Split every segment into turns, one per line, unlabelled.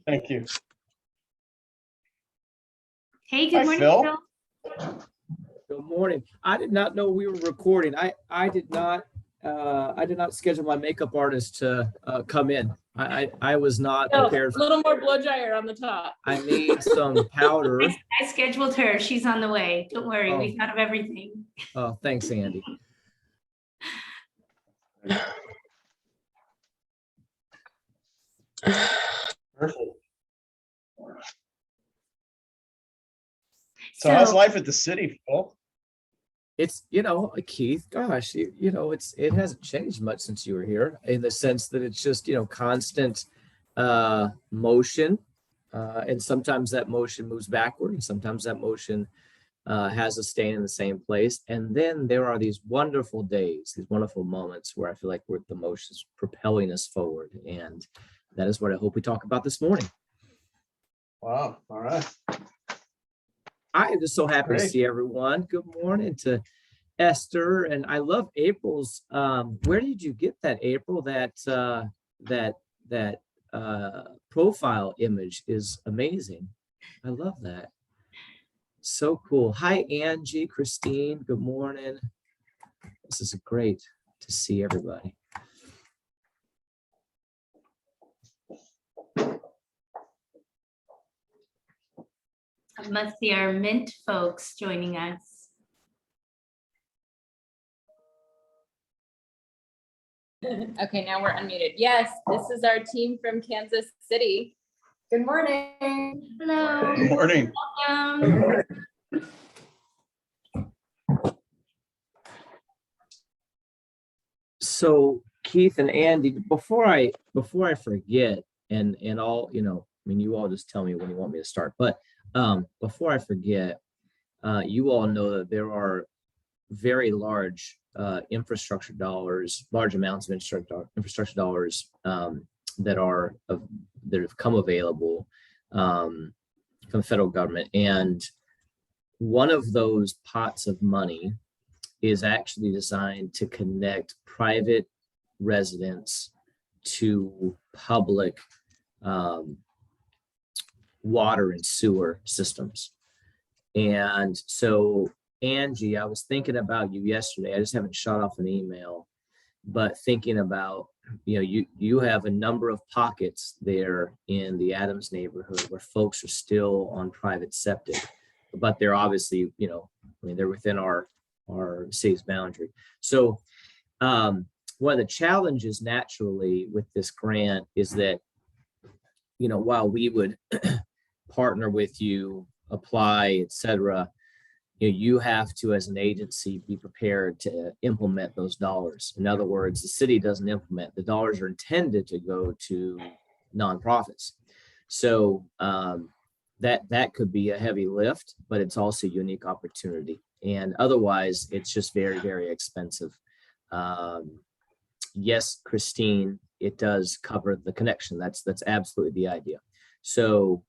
Thank you.
Hey, good
Hi,
morning,
Phil.
Phil.
Good morning. I did not know we were recording. I did not schedule my makeup artist to come in. I was not prepared.
A little more blow dryer on the top.
I made some powder.
I scheduled her. She's on the way. Don't worry.
Oh.
We thought of everything.
Oh, thanks, Andy.
Perfect. So how's life at the city, Phil?
It's, Keith, gosh, it hasn't changed much since you were here, in the sense that it's just, constant motion. And sometimes that motion moves backward, and sometimes that motion has us staying in the same place. And then there are these wonderful days, these wonderful moments where I feel like the motion is propelling us forward. And that is what I hope we talk about this morning.
Wow. All right.
I am just so happy
Great.
to see everyone. Good morning to Esther, and I love April's. Where did you get that, April? That profile image is amazing. I love that. So cool. Hi, Angie, Christine. Good morning. This is great to see everybody.
I must see our Mint folks joining us.
Okay, now we're unmuted. Yes, this is our team from Kansas City. Good morning.
Hello.
Good morning.
Welcome.
So Keith and Andy, before I forget, and all, you all just tell me when you want me to start, but before I forget, you all know that there are very large infrastructure dollars, large amounts of infrastructure dollars that have come available from the federal government. And one of those pots of money is actually designed to connect private residents to public water and sewer systems. And so, Angie, I was thinking about you yesterday. I just haven't shot off an email, but thinking about, you have a number of pockets there in the Adams neighborhood where folks are still on private septic, but they're obviously, they're within our city's boundary. So one of the challenges naturally with this grant is that, while we would partner with you, apply, etc., you have to, as an agency, be prepared to implement those dollars. In other words, the city doesn't implement. The dollars are intended to go to nonprofits. So that could be a heavy lift, but it's also a unique opportunity. And otherwise, it's just very, very expensive. Yes, Christine, it does cover the connection. That's absolutely the idea. So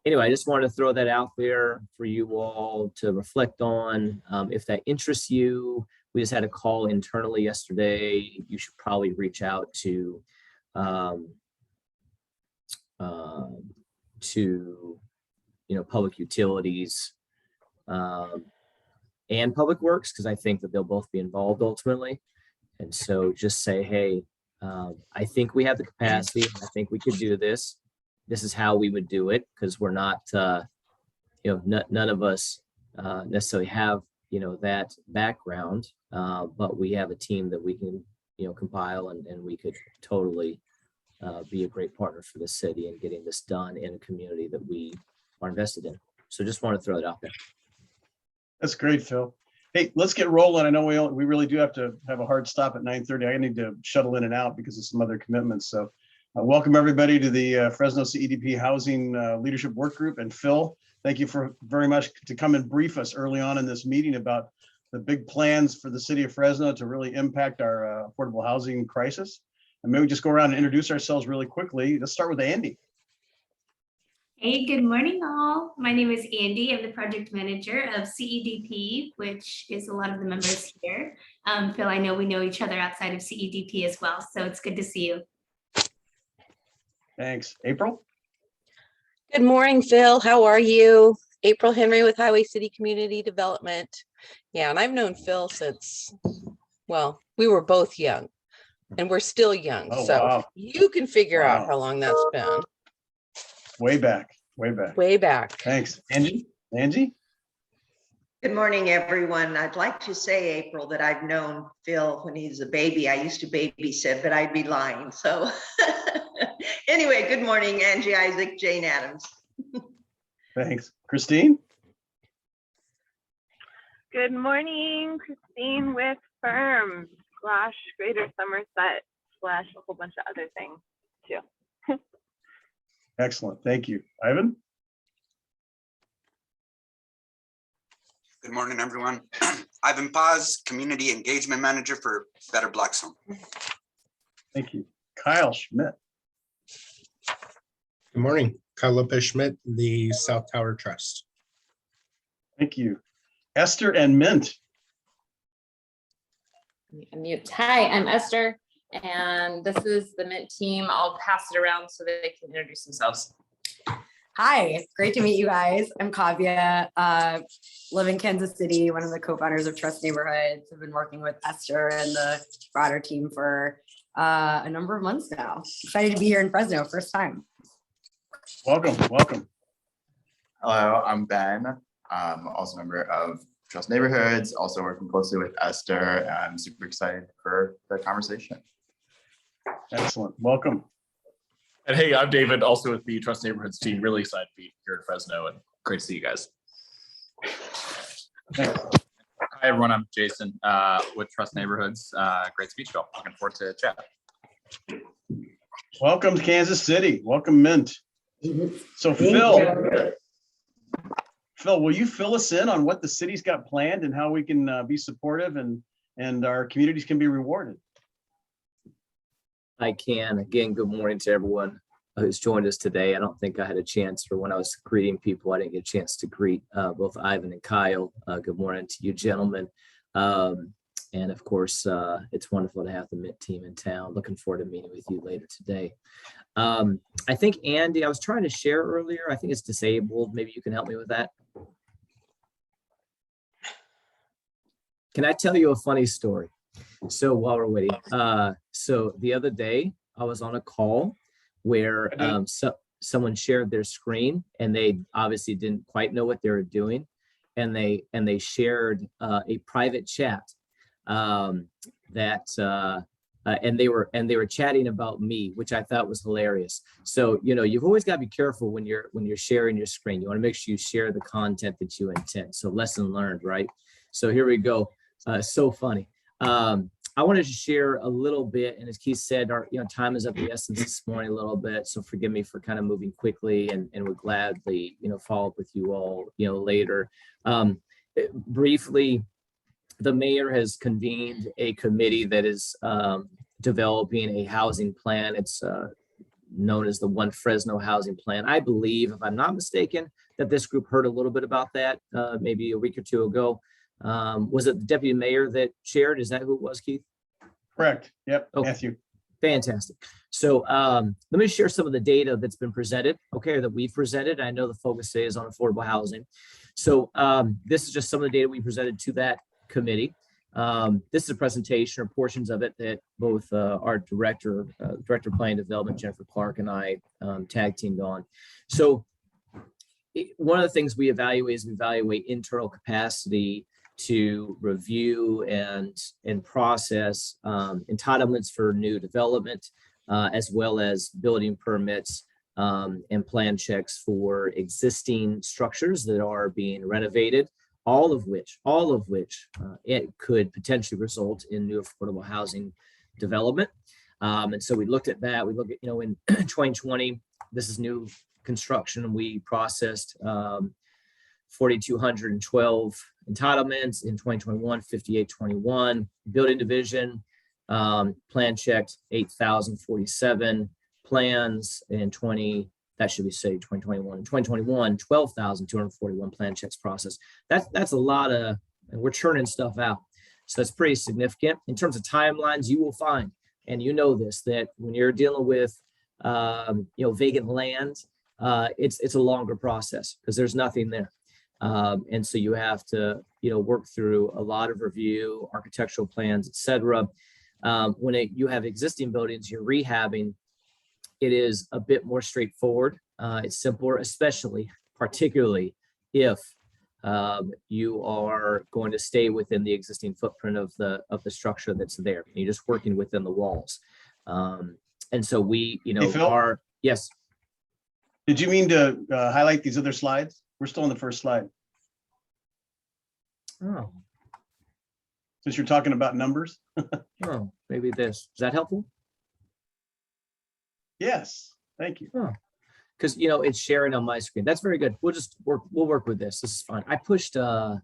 anyway, I just wanted to throw that out there for you all to reflect on. If that interests you, we just had a call internally yesterday. You should probably reach out to public utilities and public works, because I think that they'll both be involved ultimately. And so just say, hey, I think we have the capacity. I think we could do this. This is how we would do it, because we're not, none of us necessarily have, that background, but we have a team that we can, compile, and we could totally be a great partner for the city in getting this done in a community that we are invested in. So just want to throw it out there.
That's great, Phil. Hey, let's get rolling. I know we really do have to have a hard stop at 9:30. I need to shuttle in and out because of some other commitments. So welcome everybody to the Fresno CEDP Housing Leadership Work Group. And Phil, thank you very much to come and brief us early on in this meeting about the big plans for the city of Fresno to really impact our affordable housing crisis. And maybe just go around and introduce ourselves really quickly. Let's start with Andy.
Hey, good morning, all. My name is Andy. I'm the project manager of CEDP, which is a lot of the members here. Phil, I know we know each other outside of CEDP as well, so it's good to see you.
Thanks. April?
Good morning, Phil. How are you? April Henry with Highway City Community Development. Yeah, and I've known Phil since, well, we were both young and we're still young.
Oh,
So
wow.
you can figure out
Wow.
how long that's been.
Way back, way back.
Way back.
Thanks. Angie? Angie?
Good morning, everyone. I'd like to say, April, that I've known Phil when he's a baby. I used to babysit, but I'd be lying. So anyway, good morning, Angie Isaac, Jane Addams.
Thanks. Christine?
Good morning, Christine with Firm / Greater Somerset / a whole bunch of other things too.
Excellent. Thank you. Ivan?
Good morning, everyone. Ivan Paz, Community Engagement Manager for Better Blackstone.
Thank you. Kyle Schmidt?
Good morning, Kyle Lopez Schmidt, the South Tower Trust.
Thank you. Esther and Mint?
Unmute. Hi, I'm Esther, and this is the Mint team. I'll pass it around so that they can introduce themselves.
Hi, great to meet you guys. I'm Kavya, live in Kansas City, one of the co-founders of Trust Neighborhoods. I've been working with Esther and the broader team for a number of months now. Excited to be here in Fresno, first time.
Welcome, welcome.
Hello, I'm Ben. I'm also a member of Trust Neighborhoods, also working closely with Esther. I'm super excited for the conversation.
Excellent. Welcome.
And hey, I'm David, also with the Trust Neighborhoods team. Really excited to be here in Fresno and great to see you guys.
Thanks.
Hi, everyone. I'm Jason with Trust Neighborhoods. Great to meet you all. Looking forward to chat.
Welcome to Kansas City. Welcome, Mint. So Phil, will you fill us in on what the city's got planned and how we can be supportive and our communities can be rewarded?
I can. Again, good morning to everyone who's joined us today. I don't think I had a chance, or when I was greeting people, I didn't get a chance to greet both Ivan and Kyle. Good morning to you, gentlemen. And of course, it's wonderful to have the Mint team in town. Looking forward to meeting with you later today. I think Andy, I was trying to share earlier. I think it's disabled. Maybe you can help me with that. Can I tell you a funny story? So while we're waiting, so the other day I was on a call where someone shared their screen and they obviously didn't quite know what they were doing, and they shared a private chat and they were chatting about me, which I thought was hilarious. So you've always got to be careful when you're sharing your screen. You want to make sure you share the content that you intend. So lesson learned, right? So here we go. So funny. I wanted to share a little bit, and as Keith said, our time is of the essence this morning a little bit. So forgive me for kind of moving quickly, and we'll gladly follow up with you all later. Briefly, the mayor has convened a committee that is developing a housing plan. It's known as the One Fresno Housing Plan. I believe, if I'm not mistaken, that this group heard a little bit about that maybe a week or two ago. Was it the deputy mayor that shared? Is that who it was, Keith?
Correct. Yep.
Okay.
Matthew.
Fantastic. So let me share some of the data that's been presented, okay, that we've presented. I know the focus today is on affordable housing. So this is just some of the data we presented to that committee. This is a presentation or portions of it that both our director of planning development, Jennifer Clark, and I tag teamed on. So one of the things we evaluate is internal capacity to review and process entitlements for new development, as well as building permits and plan checks for existing structures that are being renovated, all of which it could potentially result in new affordable housing development. And so we looked at that. We look at, in 2020, this is new construction. We processed 4,212 entitlements. In 2021, 5,821. Building division plan checked 8,047 plans. In 2021. In 2021, 12,241 plan checks processed. That's a lot of, and we're churning stuff out. So that's pretty significant. In terms of timelines, you will find, and this, that when you're dealing with vacant land, it's a longer process because there's nothing there. And so you have to, work through a lot of review, architectural plans, et cetera. When you have existing buildings you're rehabbing, it is a bit more straightforward. It's simpler, particularly if you are going to stay within the existing footprint of the structure that's there. You're just working within the walls. And so we,
Phil?
yes.
Did you mean to highlight these other slides? We're still on the first slide.
Oh,
Since you're talking about numbers.
oh, maybe this. Is that helpful?
Yes, thank you.
Because it's sharing on my screen. That's very good. We'll work with this. This is fine. I pushed the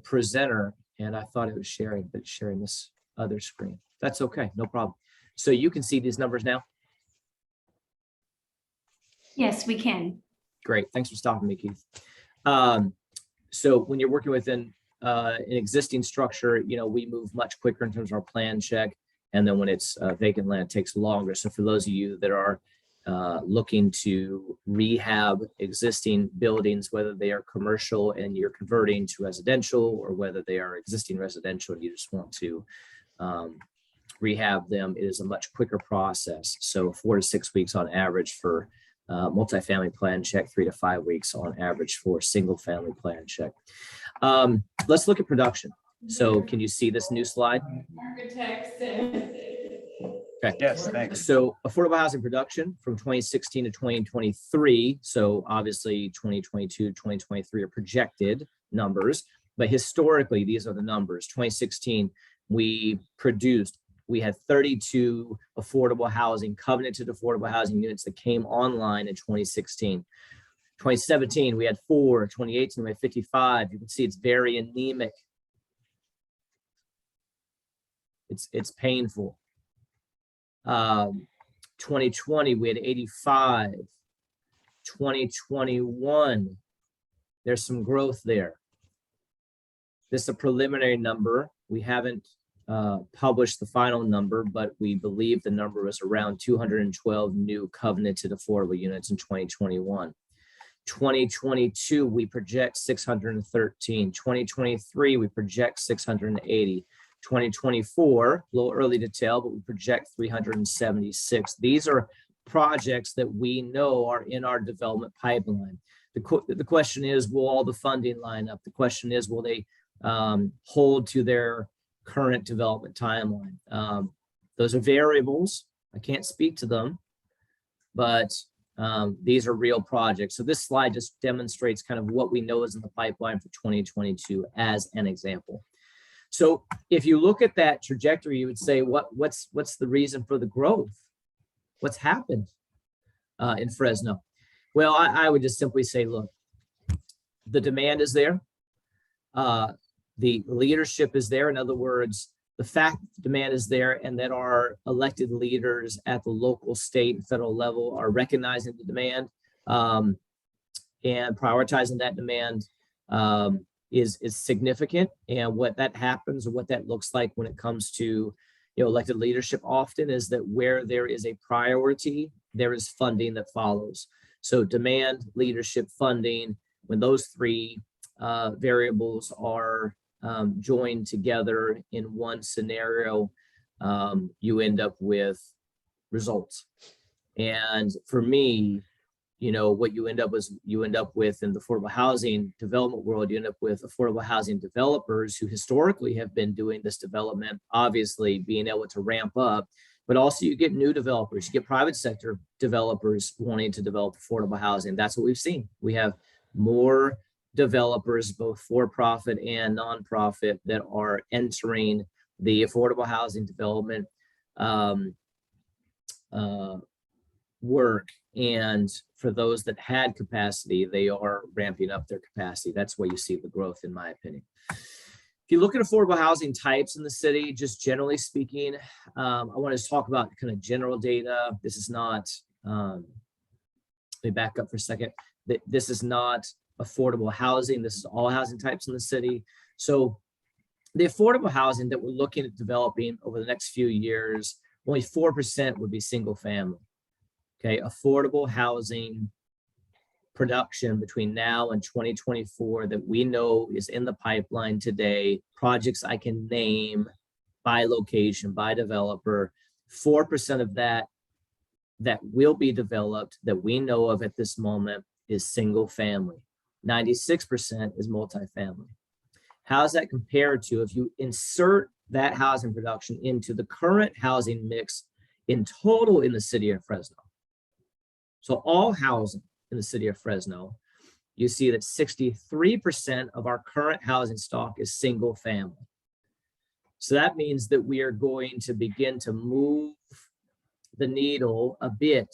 presenter and I thought it was sharing, but it's sharing this other screen. That's okay, no problem. So you can see these numbers now?
Yes, we can.
Great, thanks for stopping me, Keith. So when you're working within an existing structure, we move much quicker in terms of our plan check. And then when it's vacant land, it takes longer. So for those of you that are looking to rehab existing buildings, whether they are commercial and you're converting to residential, or whether they are existing residential and you just want to rehab them, it is a much quicker process. So 4 to 6 weeks on average for multifamily plan check, 3 to 5 weeks on average for single family plan check. Let's look at production. So can you see this new slide? Okay.
Yes, thanks.
So affordable housing production from 2016 to 2023. So obviously 2022, 2023 are projected numbers, but historically, these are the numbers. 2016, we had 32 affordable housing, covenanted affordable housing units that came online in 2016. 2017, we had 4, 2018, we had 55. You can see it's very anemic. It's painful. 2020, we had 85. 2021, there's some growth there. This is a preliminary number. We haven't published the final number, but we believe the number was around 212 new covenanted affordable units in 2021. 2022, we project 613. 2023, we project 680. 2024, a little early to tell, but we project 376. These are projects that we know are in our development pipeline. The question is, will all the funding line up? The question is, will they hold to their current development timeline? Those are variables. I can't speak to them, but these are real projects. So this slide just demonstrates kind of what we know is in the pipeline for 2022 as an example. So if you look at that trajectory, you would say, what's the reason for the growth? What's happened in Fresno? Well, I would just simply say, look, the demand is there. The leadership is there. In other words, the fact that the demand is there and that our elected leaders at the local, state, and federal level are recognizing the demand and prioritizing that demand is significant. And what that happens, or what that looks like when it comes to elected leadership often, is that where there is a priority, there is funding that follows. So demand, leadership, funding, when those three variables are joined together in one scenario, you end up with results. And for me, what you end up with in the affordable housing development world, you end up with affordable housing developers who historically have been doing this development, obviously being able to ramp up, but also you get new developers, you get private sector developers wanting to develop affordable housing. That's what we've seen. We have more developers, both for-profit and nonprofit, that are entering the affordable housing development work. And for those that had capacity, they are ramping up their capacity. That's where you see the growth, in my opinion. If you look at affordable housing types in the city, just generally speaking, I want to talk about kind of general data. This is not, let me back up for a second. This is not affordable housing. This is all housing types in the city. So the affordable housing that we're looking at developing over the next few years, only 4% would be single family. Okay, affordable housing production between now and 2024 that we know is in the pipeline today, projects I can name by location, by developer, 4% of that will be developed that we know of at this moment is single family. 96% is multifamily. How does that compare to if you insert that housing production into the current housing mix in total in the city of Fresno? So all housing in the city of Fresno, you see that 63% of our current housing stock is single family. So that means that we are going to begin to move the needle a bit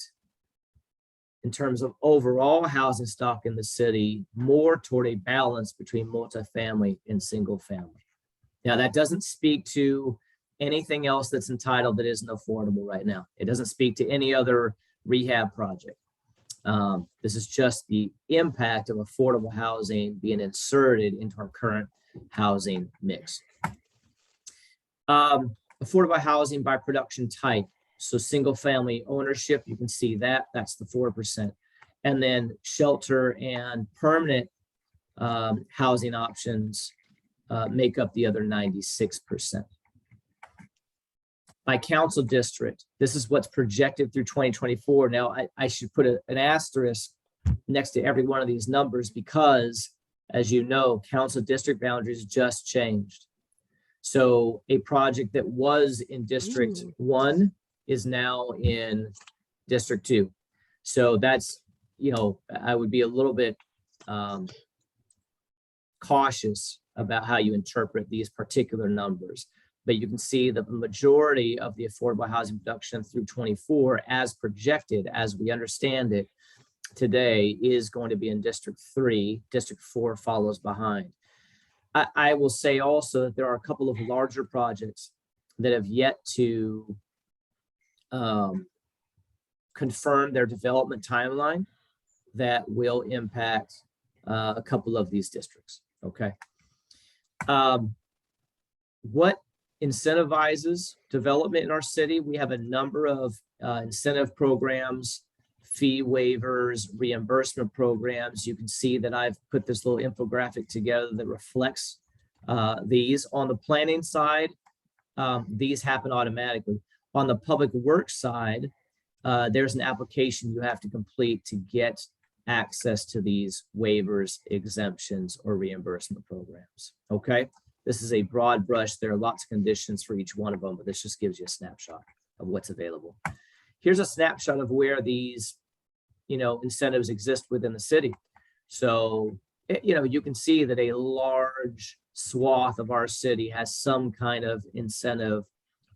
in terms of overall housing stock in the city, more toward a balance between multifamily and single family. Now, that doesn't speak to anything else that's entitled that isn't affordable right now. It doesn't speak to any other rehab project. This is just the impact of affordable housing being inserted into our current housing mix. Affordable housing by production type. So single family ownership, you can see that, that's the 4%. And then shelter and permanent housing options make up the other 96%. By council district, this is what's projected through 2024. Now, I should put an asterisk next to every one of these numbers because, as you know, council district boundaries just changed. So a project that was in District 1 is now in District 2. So that's, you know, I would be a little bit cautious about how you interpret these particular numbers. But you can see that the majority of the affordable housing production through 24 as projected, as we understand it today, is going to be in District 3. District 4 follows behind. I will say also that there are a couple of larger projects that have yet to confirm their development timeline that will impact a couple of these districts, okay? What incentivizes development in our city? We have a number of incentive programs, fee waivers, reimbursement programs. You can see that I've put this little infographic together that reflects these. On the planning side, these happen automatically. On the public works side, there's an application you have to complete to get access to these waivers, exemptions, or reimbursement programs, okay? This is a broad brush. There are lots of conditions for each one of them, but this just gives you a snapshot of what's available. Here's a snapshot of where these, you know, incentives exist within the city. So, you know, you can see that a large swath of our city has some kind of incentive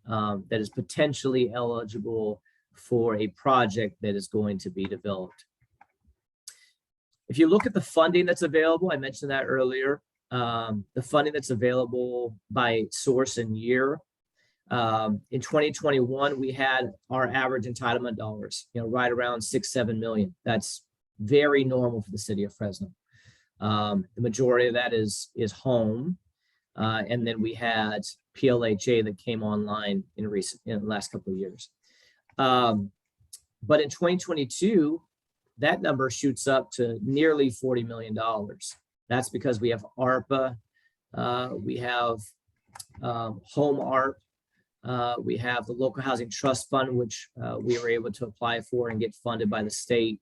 that is potentially eligible for a project that is going to be developed. If you look at the funding that's available, I mentioned that earlier, the funding that's available by source and year. In 2021, we had our average entitlement dollars, you know, right around 6-7 million. That's very normal for the city of Fresno. The majority of that is home. And then we had PLHA that came online in the last couple of years. But in 2022, that number shoots up to nearly $40 million. That's because we have ARPA, we have Home ARP, we have the Local Housing Trust Fund, which we were able to apply for and get funded by the state.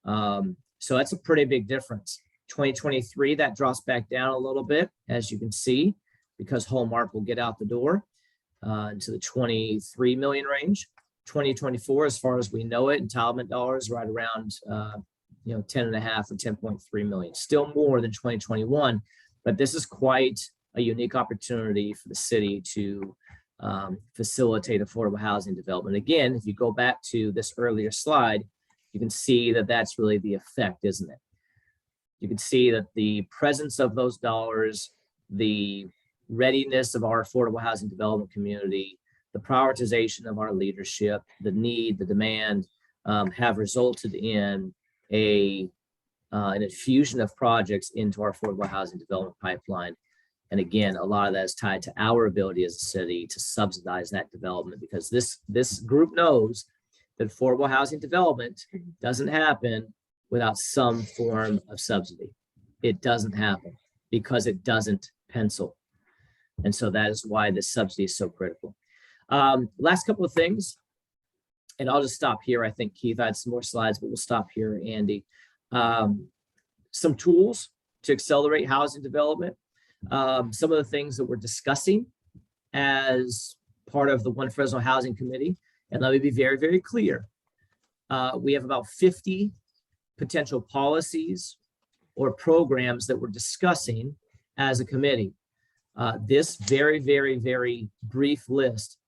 So that's a pretty big difference. 2023, that drops back down a little bit, as you can see, because Home ARP will get out the door into the 23 million range. 2024, as far as we know it, entitlement dollars right around 10.5 or 10.3 million, still more than 2021, but this is quite a unique opportunity for the city to facilitate affordable housing development. Again, if you go back to this earlier slide, you can see that that's really the effect, isn't it? You can see that the presence of those dollars, the readiness of our affordable housing development community, the prioritization of our leadership, the need, the demand, have resulted in an infusion of projects into our affordable housing development pipeline. And again, a lot of that is tied to our ability as a city to subsidize that development, because this group knows that affordable housing development doesn't happen without some form of subsidy. It doesn't happen because it doesn't pencil. And so that is why this subsidy is so critical. Last couple of things, and I'll just stop here. I think Keith had some more slides, but we'll stop here, Andy. Some tools to accelerate housing development. Some of the things that we're discussing as part of the One Fresno Housing Committee. And let me be very, very clear. We have about 50 potential policies or programs that we're discussing as a committee. This very, very, very brief list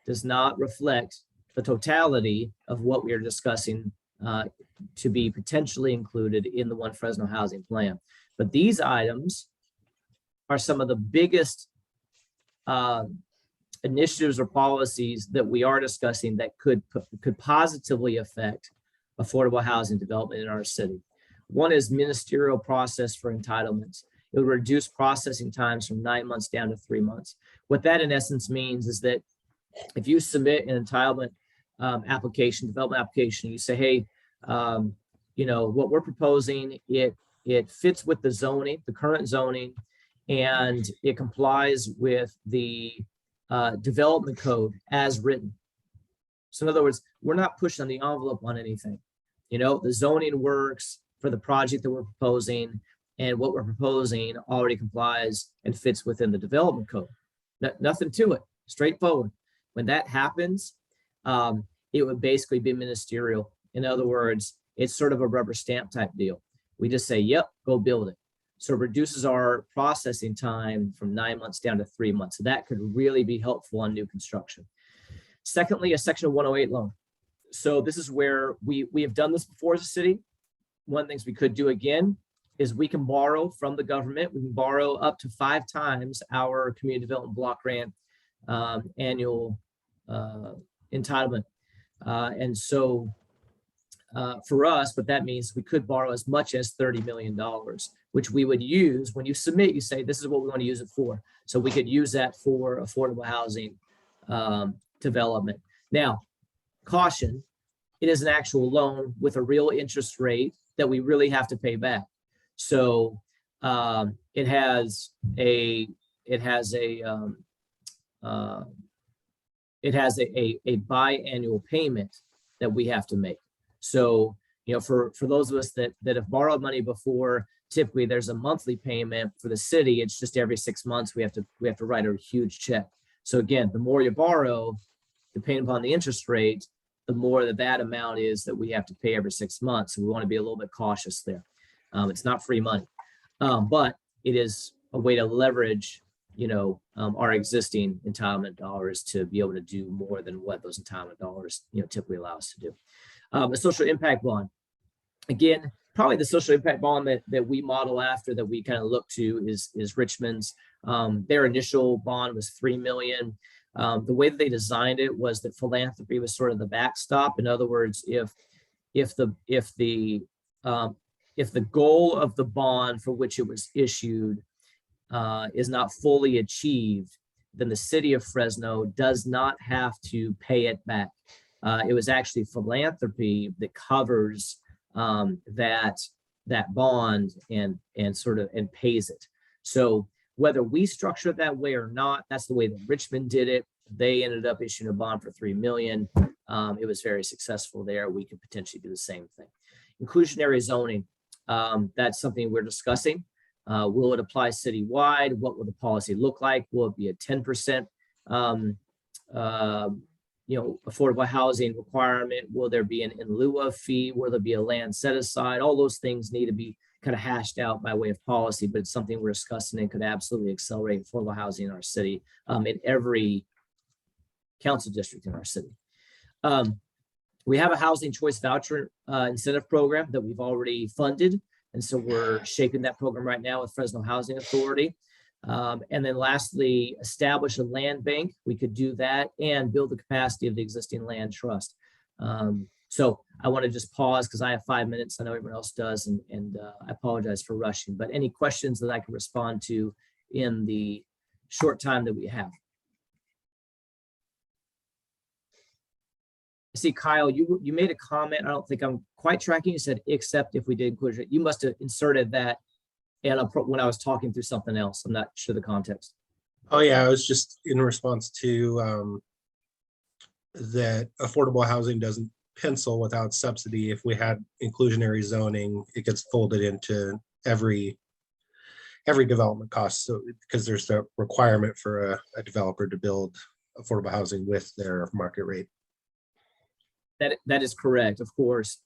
does not reflect the totality of what we are discussing to be potentially included in the One Fresno Housing Plan. But these items are some of the biggest initiatives or policies that we are discussing that could positively affect affordable housing development in our city. One is ministerial process for entitlements. It would reduce processing times from 9 months down to 3 months. What that in essence means is that if you submit an entitlement application, development application, you say, hey, you know, what we're proposing, it fits with the zoning, the current zoning, and it complies with the development code as written. So in other words, we're not pushing the envelope on anything. You know, the zoning works for the project that we're proposing, and what we're proposing already complies and fits within the development code. Nothing to it, straightforward. When that happens, it would basically be ministerial. In other words, it's sort of a rubber stamp type deal. We just say, yep, go build it. So it reduces our processing time from 9 months down to 3 months. So that could really be helpful on new construction. Secondly, a Section 108 loan. So this is where we have done this before as a city. One of the things we could do again is we can borrow from the government. We can borrow up to 5 times our community development block grant annual entitlement. And so for us, what that means, we could borrow as much as $30 million, which we would use when you submit, you say, this is what we want to use it for. So we could use that for affordable housing development. Now, caution, it is an actual loan with a real interest rate that we really have to pay back. So it has a biannual payment that we have to make. So, you know, for those of us that have borrowed money before, typically there's a monthly payment. For the city, it's just every 6 months we have to write a huge check. So again, the more you borrow, depending upon the interest rate, the more that amount is that we have to pay every 6 months. So we want to be a little bit cautious there. It's not free money, but it is a way to leverage, you know, our existing entitlement dollars to be able to do more than what those entitlement dollars, you know, typically allow us to do. A social impact bond. Again, probably the social impact bond that we model after, that we kind of look to is Richmond's. Their initial bond was $3 million. The way that they designed it was that philanthropy was sort of the backstop. In other words, if the goal of the bond for which it was issued is not fully achieved, then the city of Fresno does not have to pay it back. It was actually philanthropy that covers that bond and pays it. So whether we structure it that way or not, that's the way that Richmond did it. They ended up issuing a bond for $3 million. It was very successful there. We could potentially do the same thing. Inclusionary zoning, that's something we're discussing. Will it apply citywide? What will the policy look like? Will it be a 10% affordable housing requirement? Will there be an in lieu of fee? Will there be a land set aside? All those things need to be kind of hashed out by way of policy, but it's something we're discussing and could absolutely accelerate affordable housing in our city, in every council district in our city. We have a housing choice voucher incentive program that we've already funded. And so we're shaping that program right now with Fresno Housing Authority. And then lastly, establish a land bank. We could do that and build the capacity of the existing land trust. So I want to just pause because I have 5 minutes. I know everyone else does, and I apologize for rushing, but any questions that I can respond to in the short time that we have. See, Kyle, you made a comment. I don't think I'm quite tracking. You said, except if we did inclusion. You must have inserted that and when I was talking through something else. I'm not sure the context.
Oh yeah, I was just in response to that affordable housing doesn't pencil without subsidy. If we had inclusionary zoning, it gets folded into every development cost. So because there's the requirement for a developer to build affordable housing with their market rate.
That is correct, of course.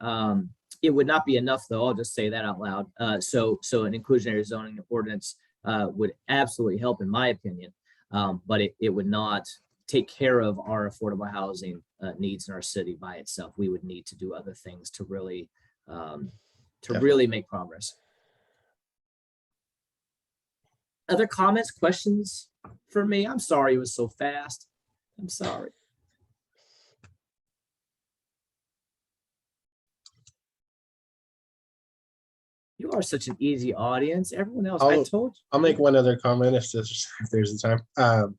It would not be enough, though. I'll just say that out loud. So an inclusionary zoning ordinance would absolutely help, in my opinion, but it would not take care of our affordable housing needs in our city by itself. We would need to do other things to really really make progress. Other comments, questions for me? I'm sorry it was so fast. I'm sorry. You are such an easy audience. Everyone else, I told you.
I'll make one other comment if there's the time.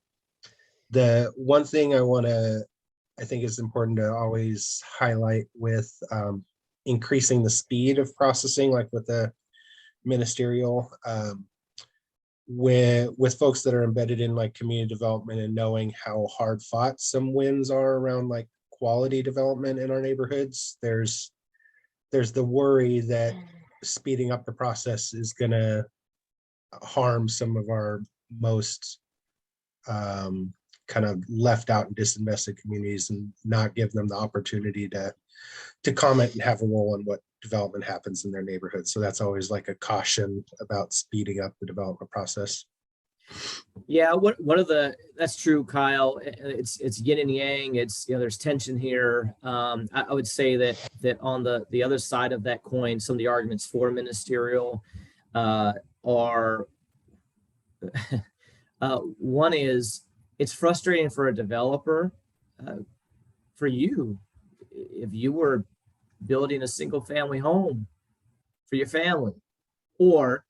The one thing I think is important to always highlight with increasing the speed of processing, like with the ministerial, with folks that are embedded in like community development and knowing how hard fought some wins are around like quality development in our neighborhoods, there's the worry that speeding up the process is going to harm some of our most kind of left out and disinvested communities and not give them the opportunity to comment and have a role in what development happens in their neighborhood. So that's always like a caution about speeding up the development process.
Yeah, that's true, Kyle. It's yin and yang. It's, there's tension here. I would say that on the other side of that coin, some of the arguments for ministerial are one is it's frustrating for a developer. For you, if you were building a single family home for your family or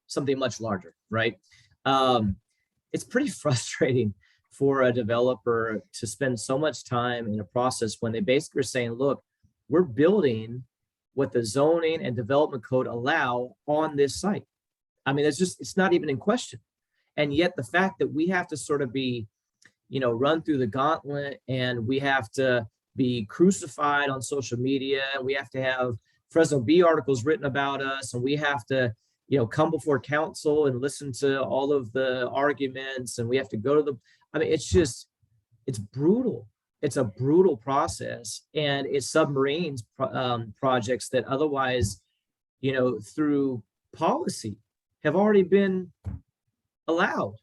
something much larger, right? It's pretty frustrating for a developer to spend so much time in a process when they basically are saying, look, we're building what the zoning and development code allow on this site. I mean, it's not even in question. And yet the fact that we have to sort of be, run through the gauntlet and we have to be crucified on social media and we have to have Fresno Bee articles written about us and we have to come before council and listen to all of the arguments and we have to go to it's brutal. It's a brutal process and it submarines projects that otherwise, through policy have already been allowed.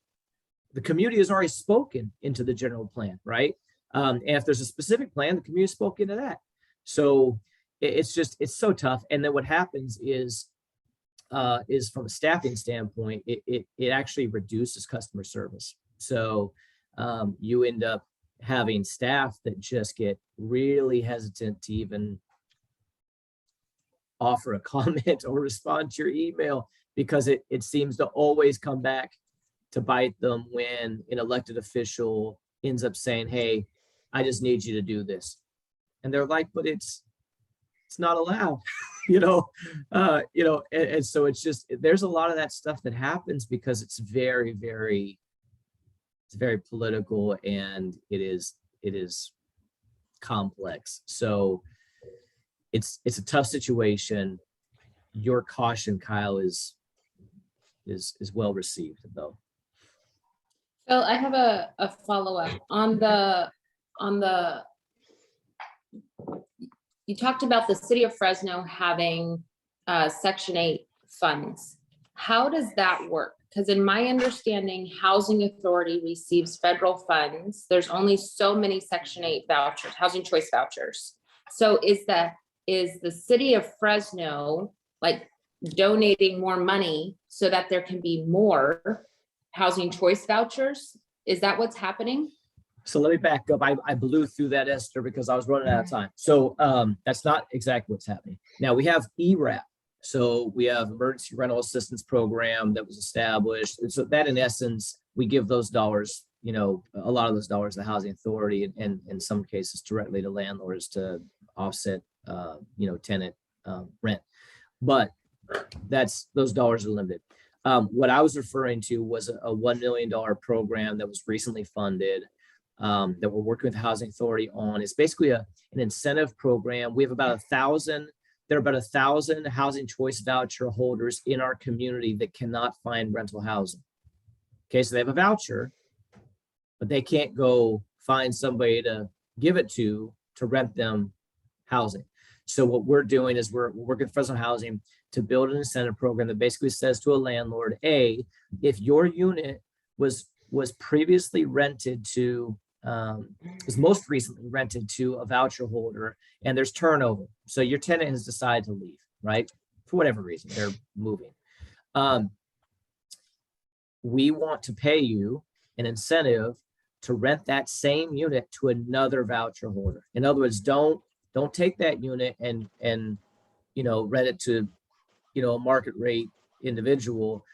The community has already spoken into the general plan, right? And if there's a specific plan, the community spoke into that. So it's so tough. And then what happens is from a staffing standpoint, it actually reduces customer service. So you end up having staff that just get really hesitant to even offer a comment or respond to your email because it seems to always come back to bite them when an elected official ends up saying, hey, I just need you to do this. And they're like, but it's not allowed. And so it's just, there's a lot of that stuff that happens because it's very, very, it's very political and it is complex. So it's a tough situation. Your caution, Kyle, is well received though.
Phil, I have a follow-up on the you talked about the city of Fresno having Section 8 funds. How does that work? Because in my understanding, Housing Authority receives federal funds. There's only so many Section 8 vouchers, housing choice vouchers. So is the city of Fresno like donating more money so that there can be more housing choice vouchers? Is that what's happening?
So let me back up. I blew through that, Esther, because I was running out of time. So that's not exactly what's happening. Now we have ERAP. So we have emergency rental assistance program that was established. And so that in essence, we give those dollars, you know, a lot of those dollars to the housing authority and in some cases directly to landlords to offset, you know, tenant rent. But those dollars are limited. What I was referring to was a $1 million program that was recently funded that we're working with the housing authority on. It's basically an incentive program. We have about 1,000. There are about 1,000 housing choice voucher holders in our community that cannot find rental housing. Okay, so they have a voucher, but they can't go find somebody to give it to rent them housing. So what we're doing is we're working with Fresno Housing to build an incentive program that basically says to a landlord, if your unit was previously rented to, was most recently rented to a voucher holder and there's turnover. So your tenant has decided to leave, right? For whatever reason, they're moving. We want to pay you an incentive to rent that same unit to another voucher holder. In other words, don't take that unit and you know, rent it to, you know, a market rate individual.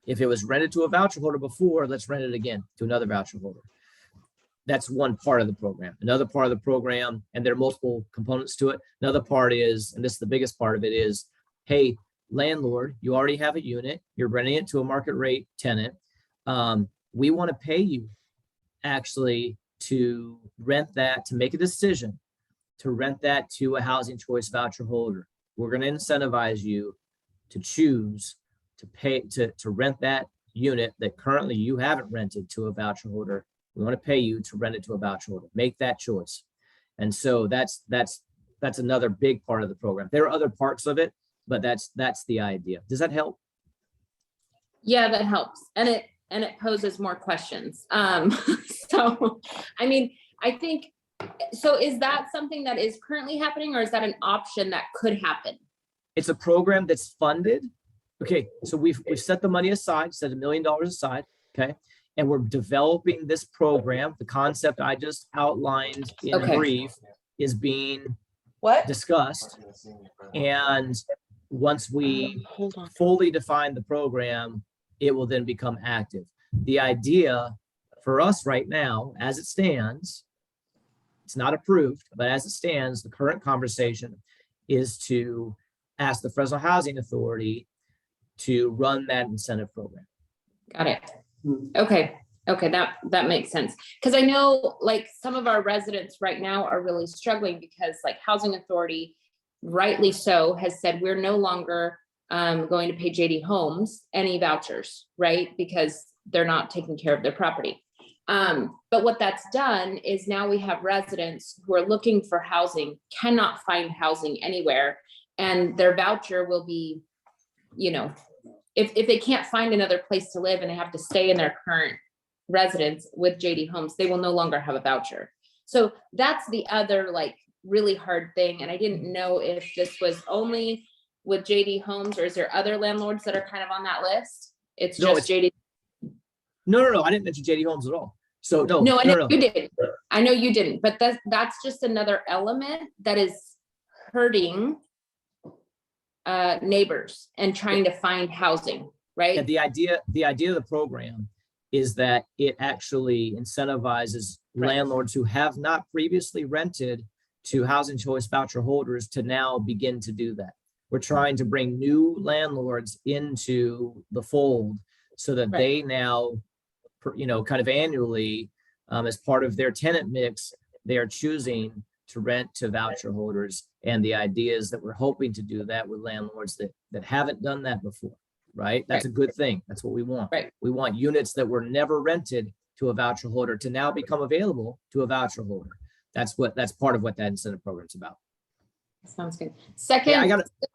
If it was rented to a voucher holder before, let's rent it again to another voucher holder. That's one part of the program. Another part of the program, and there are multiple components to it. Another part is, and this is the biggest part of it, is, hey, landlord, you already have a unit, you're renting it to a market rate tenant. We want to pay you actually to rent that, to make a decision to rent that to a housing choice voucher holder. We're going to incentivize you to choose to pay to rent that unit that currently you haven't rented to a voucher holder. We want to pay you to rent it to a voucher holder. Make that choice. And so that's another big part of the program. There are other parts of it, but that's the idea. Does that help?
Yeah, that helps. And it poses more questions. So, I mean, I think, so is that something that is currently happening, or is that an option that could happen?
It's a program that's funded. Okay, so we've set the money aside, set $1 million aside, okay? And we're developing this program. The concept I just outlined in brief is being discussed. And once we fully define the program, it will then become active. The idea for us right now, as it stands, it's not approved, but as it stands, the current conversation is to ask the Fresno Housing Authority to run that incentive program.
Got it. Okay, that makes sense. Because I know like some of our residents right now are really struggling because like Housing Authority, rightly so, has said we're no longer going to pay JD Homes any vouchers, right? Because they're not taking care of their property. But what that's done is now we have residents who are looking for housing, cannot find housing anywhere, and their voucher will be, you know, if they can't find another place to live and they have to stay in their current residence with JD Homes, they will no longer have a voucher. So that's the other like really hard thing. And I didn't know if this was only with JD Homes or is there other landlords that are kind of on that list? It's just JD.
No, I didn't mention JD Homes at all. So
no, I know you didn't. I know you didn't, but that's just another element that is hurting neighbors and trying to find housing, right?
And the idea of the program is that it actually incentivizes landlords who have not previously rented to housing choice voucher holders to now begin to do that. We're trying to bring new landlords into the fold so that they now, you know, kind of annually, as part of their tenant mix, they are choosing to rent to voucher holders. And the idea is that we're hoping to do that with landlords that haven't done that before, right? That's a good thing. That's what we want.
Right.
We want units that were never rented to a voucher holder to now become available to a voucher holder. That's part of what that incentive program is about.
Sounds good. Second,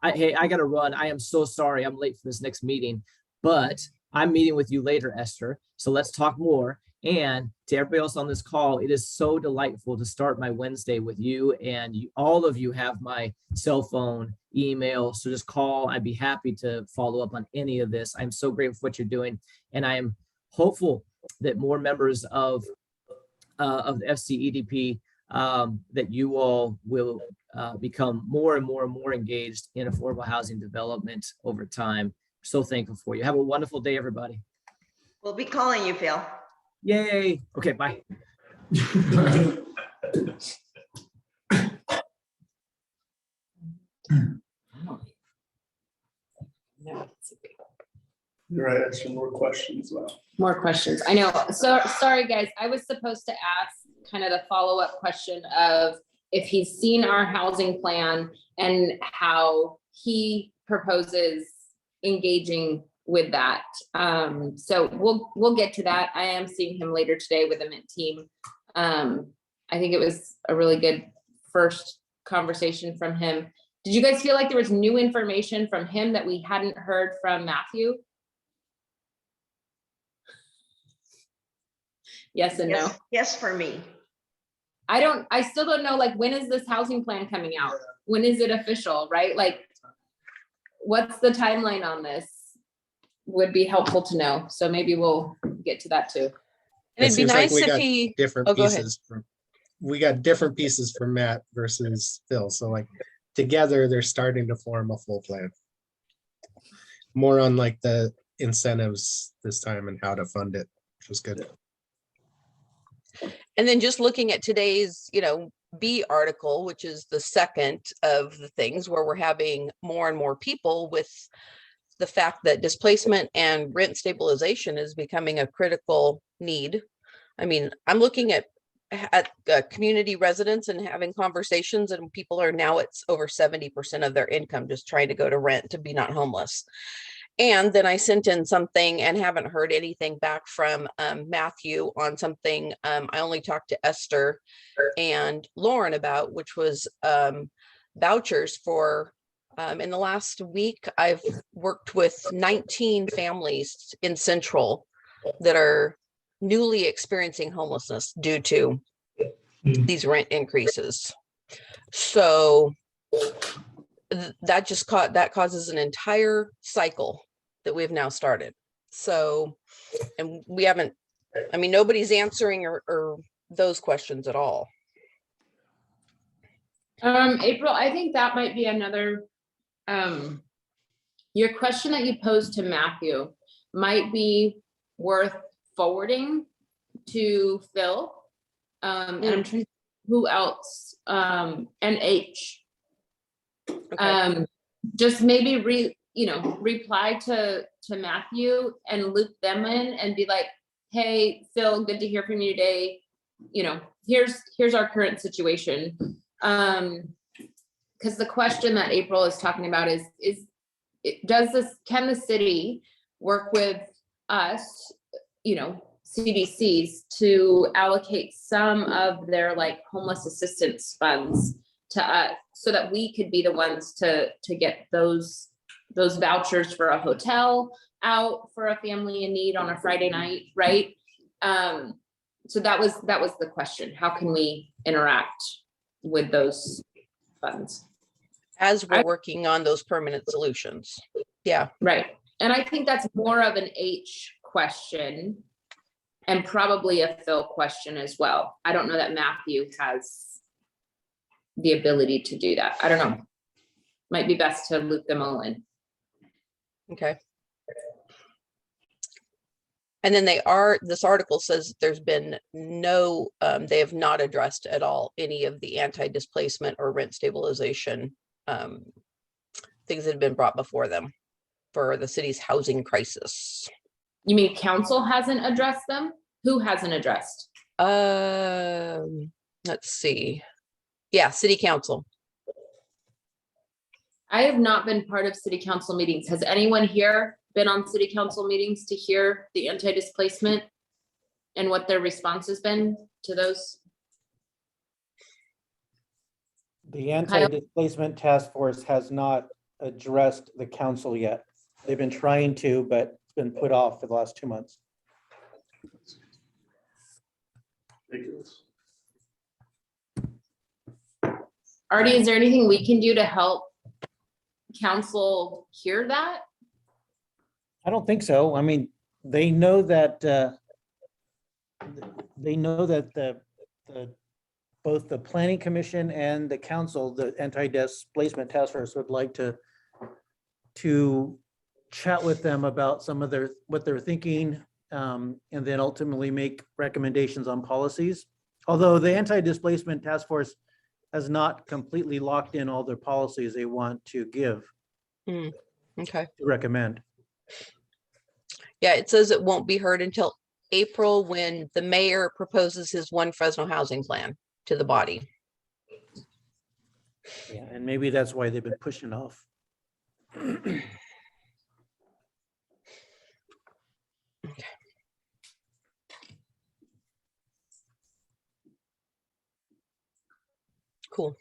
I gotta run. I am so sorry. I'm late for this next meeting, but I'm meeting with you later, Esther. So let's talk more. And to everybody else on this call, it is so delightful to start my Wednesday with you. And all of you have my cell phone, email. So just call. I'd be happy to follow up on any of this. I'm so grateful for what you're doing. And I am hopeful that more members of the FCEDP that you all will become more and more and more engaged in affordable housing development over time. So thankful for you. Have a wonderful day, everybody.
We'll be calling you, Phil.
Yay. Okay, bye.
You're right, I some more questions as well.
More questions. I know. So sorry, guys. I was supposed to ask kind of the follow-up question of if he's seen our housing plan and how he proposes engaging with that. So we'll get to that. I am seeing him later today with the Mint team. I think it was a really good first conversation from him. Did you guys feel like there was new information from him that we hadn't heard from Matthew? Yes and no.
Yes, for me.
I still don't know, like, when is this housing plan coming out? When is it official, right? Like, what's the timeline on this? Would be helpful to know. So maybe we'll get to that too.
And it'd be nice if he,
different
oh, go ahead.
pieces from, we got different pieces from Matt versus Phil. So like together, they're starting to form a full plan. More on like the incentives this time and how to fund it, which was good.
And then just looking at today's, B article, which is the second of the things where we're having more and more people with the fact that displacement and rent stabilization is becoming a critical need. I mean, I'm looking at community residents and having conversations, and people are now, it's over 70% of their income just trying to go to rent to be not homeless. And then I sent in something and haven't heard anything back from Matthew on something I only talked to Esther and Lauren about, which was vouchers for, in the last week, I've worked with 19 families in Central that are newly experiencing homelessness due to these rent increases. So that causes an entire cycle that we've now started. So, and we haven't, nobody's answering or those questions at all.
April, I think that might be another, your question that you posed to Matthew might be worth forwarding to Phil. And I'm trying to, who else? And H. Okay. Just maybe reply to Matthew and loop them in and be like, hey, Phil, good to hear from you today. Here's our current situation. Because the question that April is talking about is can the city work with us, CDCs, to allocate some of their like homeless assistance funds to us so that we could be the ones to get those vouchers for a hotel out for a family in need on a Friday night, right? So that was the question. How can we interact with those funds
as we're working on those permanent solutions? Yeah,
right. And I think that's more of an H question and probably a Phil question as well. I don't know that Matthew has the ability to do that. I don't know. Might be best to loop them all in.
Okay. And then this article says there's been no, they have not addressed at all any of the anti-displacement or rent stabilization things that have been brought before them for the city's housing crisis.
You mean council hasn't addressed them? Who hasn't addressed?
Let's see. Yeah, city council.
I have not been part of city council meetings. Has anyone here been on city council meetings to hear the anti-displacement and what their response has been to those?
The anti-displacement task force has not addressed the council yet. They've been trying to, but it's been put off for the last 2 months.
Artie, is there anything we can do to help council hear that?
I don't think so. I mean, they know that the both the planning commission and the council, the anti-displacement task force would like to chat with them about some of what they're thinking, and then ultimately make recommendations on policies. Although the anti-displacement task force has not completely locked in all their policies they want to give,
Okay.
to recommend.
Yeah, it says it won't be heard until April when the mayor proposes his One Fresno housing plan to the body.
Yeah, and maybe that's why they've been pushing off. Cool.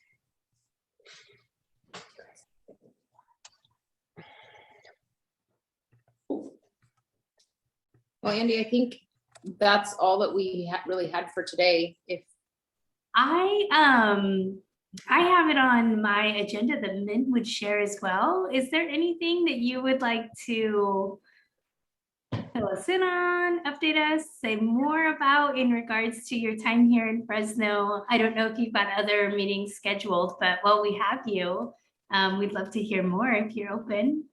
Well, Andy, I think that's all that we really had for today. If
I have it on my agenda that Mint would share as well. Is there anything that you would like to fill us in on, update us, say more about in regards to your time here in Fresno? I don't know if you've got other meetings scheduled, but while we have you, we'd love to hear more if you're open.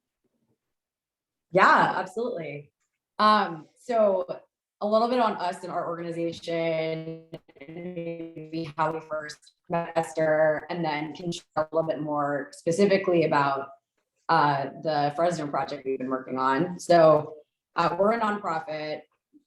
Yeah, absolutely. So a little bit on us and our organization, maybe how we first met Esther, and then can share a little bit more specifically about the Fresno project we've been working on. So we're a nonprofit.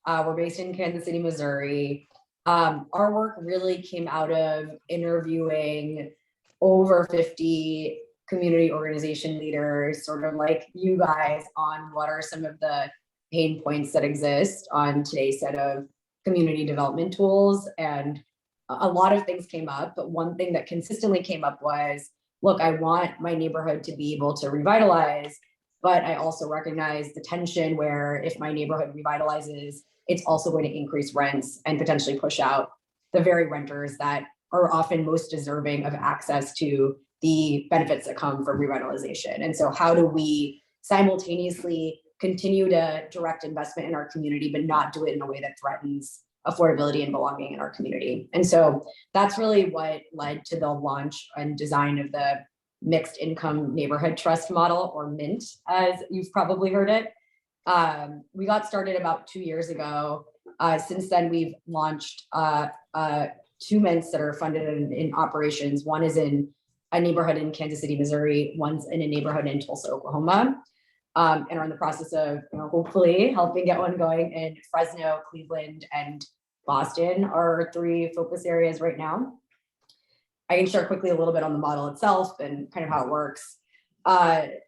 We're based in Kansas City, Missouri. Our work really came out of interviewing over 50 community organization leaders, sort of like you guys, on what are some of the pain points that exist on today's set of community development tools. And a lot of things came up, but one thing that consistently came up was, look, I want my neighborhood to be able to revitalize, but I also recognize the tension where if my neighborhood revitalizes, it's also going to increase rents and potentially push out the very renters that are often most deserving of access to the benefits that come from revitalization. And so how do we simultaneously continue to direct investment in our community, but not do it in a way that threatens affordability and belonging in our community? And so that's really what led to the launch and design of the Mixed Income Neighborhood Trust Model, or MINT, as you've probably heard it. We got started about 2 years ago. Since then, we've launched 2 mints that are funded in operations. One is in a neighborhood in Kansas City, Missouri. One's in a neighborhood in Tulsa, Oklahoma. And are in the process of, hopefully helping get one going in Fresno, Cleveland, and Boston are 3 focus areas right now. I can share quickly a little bit on the model itself and kind of how it works.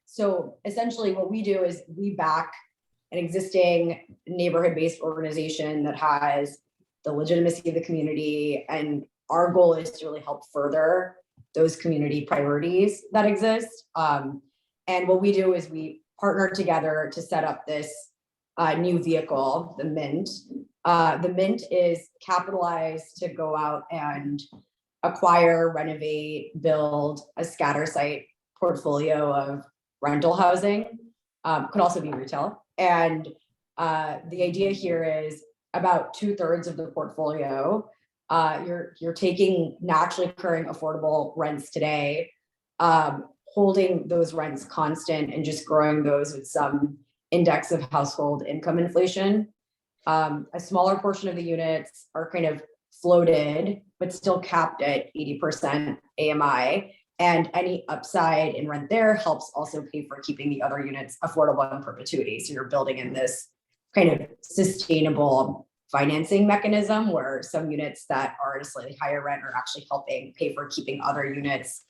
So essentially what we do is we back an existing neighborhood-based organization that has the legitimacy of the community. And our goal is to really help further those community priorities that exist. And what we do is we partner together to set up this new vehicle, the MINT. The MINT is capitalized to go out and acquire, renovate, build a scatter site portfolio of rental housing, could also be retail. And the idea here is about 2/3 of the portfolio, you're taking naturally occurring affordable rents today, holding those rents constant and just growing those with some index of household income inflation. A smaller portion of the units are kind of floated, but still capped at 80% AMI. And any upside in rent there helps also pay for keeping the other units affordable in perpetuity. So you're building in this kind of sustainable financing mechanism where some units that are at a slightly higher rent are actually helping pay for keeping other units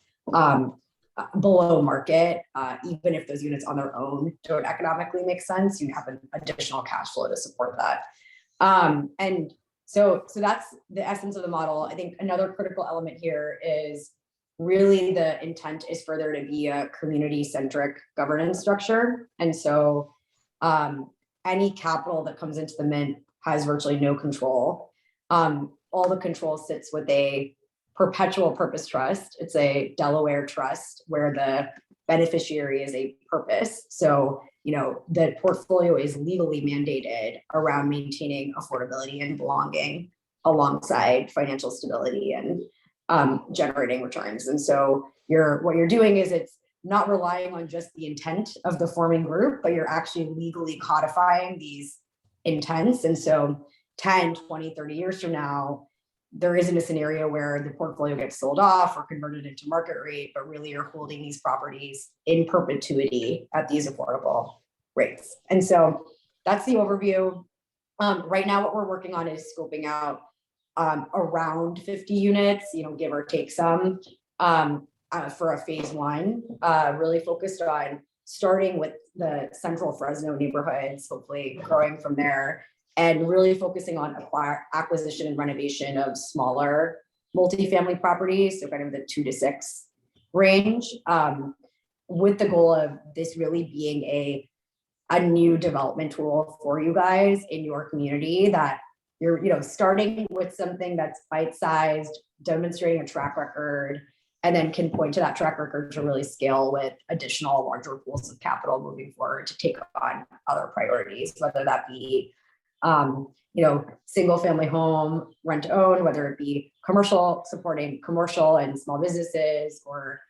below market, even if those units on their own don't economically make sense. You have an additional cash flow to support that. And so that's the essence of the model. I think another critical element here is really the intent is for there to be a community-centric governance structure. And so any capital that comes into the MINT has virtually no control. All the control sits with a perpetual purpose trust. It's a Delaware trust where the beneficiary is a purpose. So, the portfolio is legally mandated around maintaining affordability and belonging alongside financial stability and generating returns. And so what you're doing is it's not relying on just the intent of the forming group, but you're actually legally codifying these intents. And so 10, 20, 30 years from now, there isn't a scenario where the portfolio gets sold off or converted into market rate, but really you're holding these properties in perpetuity at these affordable rates. And so that's the overview. Right now, what we're working on is scoping out around 50 units, give or take some, for a phase one, really focused on starting with the central Fresno neighborhoods, hopefully growing from there, and really focusing on acquisition and renovation of smaller multifamily properties, so kind of the 2 to 6 range, with the goal of this really being a new development tool for you guys in your community, that you're starting with something that's bite-sized, demonstrating a track record, and then can point to that track record to really scale with additional larger pools of capital moving forward to take on other priorities, whether that be single family home, rent to own, whether it be commercial, supporting commercial and small businesses, or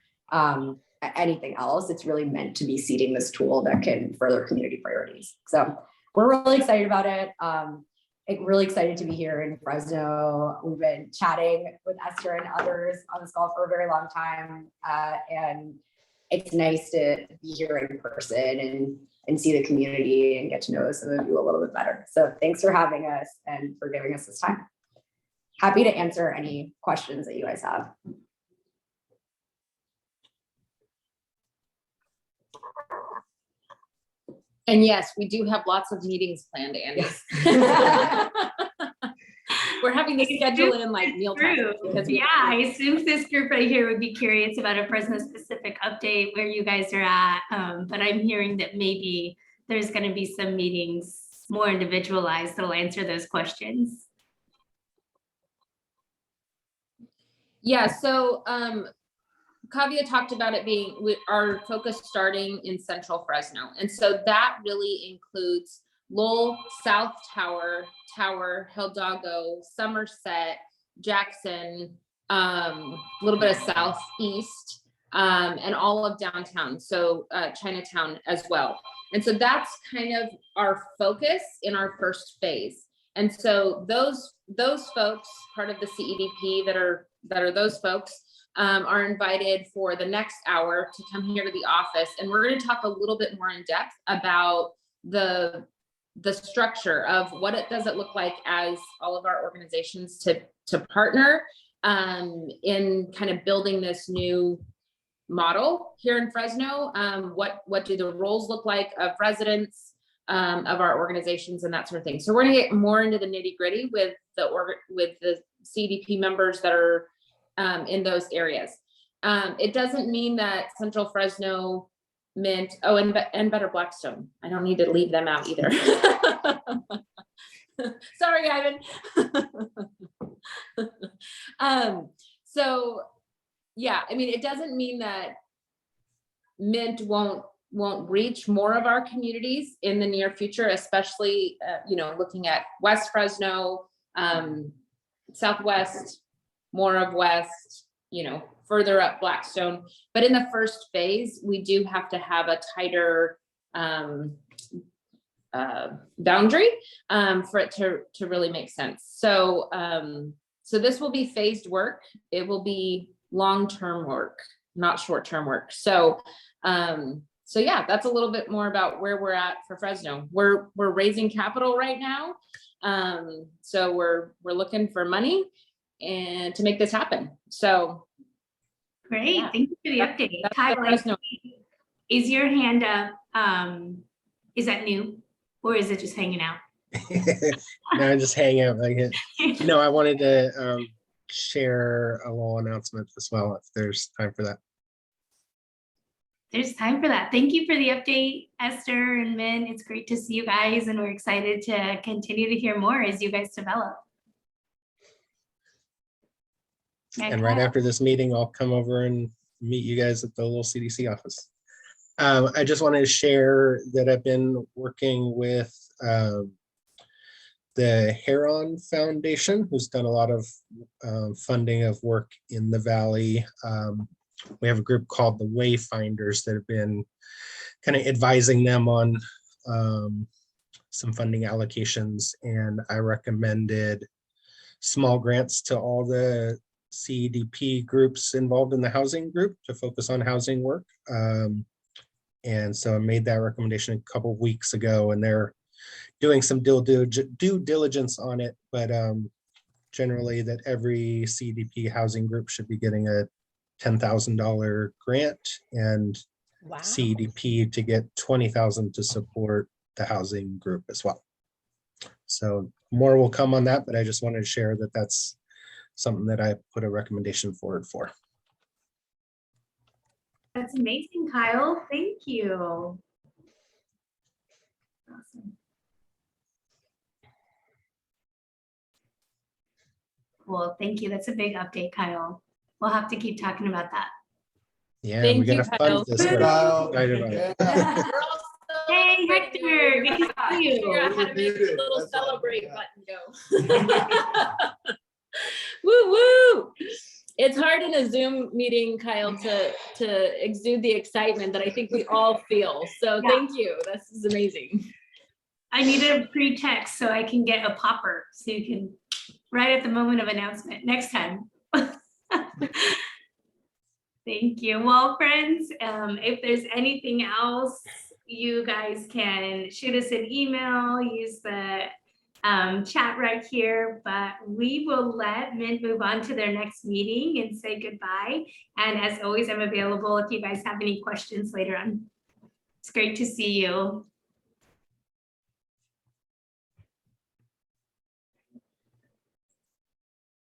anything else. It's really meant to be seeding this tool that can further community priorities. So we're really excited about it. Really excited to be here in Fresno. We've been chatting with Esther and others on this call for a very long time. And it's nice to be here in person and see the community and get to know some of you a little bit better. So thanks for having us and for giving us this time. Happy to answer any questions that you guys have.
And yes, we do have lots of meetings planned, Andy. We're having to schedule in like mealtime.
I assumed this group right here would be curious about a Fresno specific update where you guys are at. But I'm hearing that maybe there's going to be some meetings more individualized that'll answer those questions.
Yeah, so Kavya talked about it being our focus starting in central Fresno. And so that really includes Lowell, South Tower, Hidalgo, Somerset, Jackson, a little bit of Southeast, and all of downtown. So Chinatown as well. And so that's kind of our focus in our first phase. And so those folks, part of the CEDP that are those folks, are invited for the next hour to come here to the office. And we're going to talk a little bit more in depth about the structure of what does it look like as all of our organizations to partner in kind of building this new model here in Fresno. What do the roles look like of residents of our organizations and that sort of thing. So we're going to get more into the nitty gritty with the CDP members that are in those areas. It doesn't mean that Central Fresno, Mint, and Better Blackstone. I don't need to leave them out either. Sorry, Ivan. So yeah, I mean, it doesn't mean that Mint won't reach more of our communities in the near future, especially looking at West Fresno, Southwest, more of West, further up Blackstone. But in the first phase, we do have to have a tighter boundary for it to really make sense. So this will be phased work. It will be long-term work, not short-term work. So yeah, that's a little bit more about where we're at for Fresno. We're raising capital right now. So we're looking for money and to make this happen. So
great.
Yeah.
Thank you for the update. Tyler, is your hand up? Is that new or is it just hanging out?
No, I'm just hanging out like it. No, I wanted to share a little announcement as well, if there's time for that.
There's time for that. Thank you for the update, Esther and Min. It's great to see you guys, and we're excited to continue to hear more as you guys develop.
And right after this meeting, I'll come over and meet you guys at the little CDC office. I just wanted to share that I've been working with the Heron Foundation, who's done a lot of funding of work in the Valley. We have a group called the Wayfinders that have been kind of advising them on some funding allocations, and I recommended small grants to all the CEDP groups involved in the housing group to focus on housing work. And so I made that recommendation a couple of weeks ago, and they're doing some due diligence on it, but generally that every CDP housing group should be getting a $10,000 grant, and
Wow.
CDP to get $20,000 to support the housing group as well. So more will come on that, but I just wanted to share that that's something that I put a recommendation forward for.
That's amazing, Kyle. Thank you. Awesome. Cool. Thank you. That's a big update, Kyle. We'll have to keep talking about that.
Yeah,
Thank
we
you,
gotta
Kyle.
fund this. We're
Kyle,
excited about it.
yeah.
Hey, Hector, good to see
Figure out
you.
how to make the little
That's all,
celebrate
yeah.
button go. Woo woo! It's hard in a Zoom meeting, Kyle, to exude the excitement that I think we all feel. So
Yeah.
thank you. This is amazing.
I need a pre-text so I can get a popper so you can, right at the moment of announcement, next time. Thank you. Well, friends, if there's anything else, you guys can shoot us an email, use the chat right here, but we will let Mint move on to their next meeting and say goodbye. And as always, I'm available if you guys have any questions later on. It's great to see you.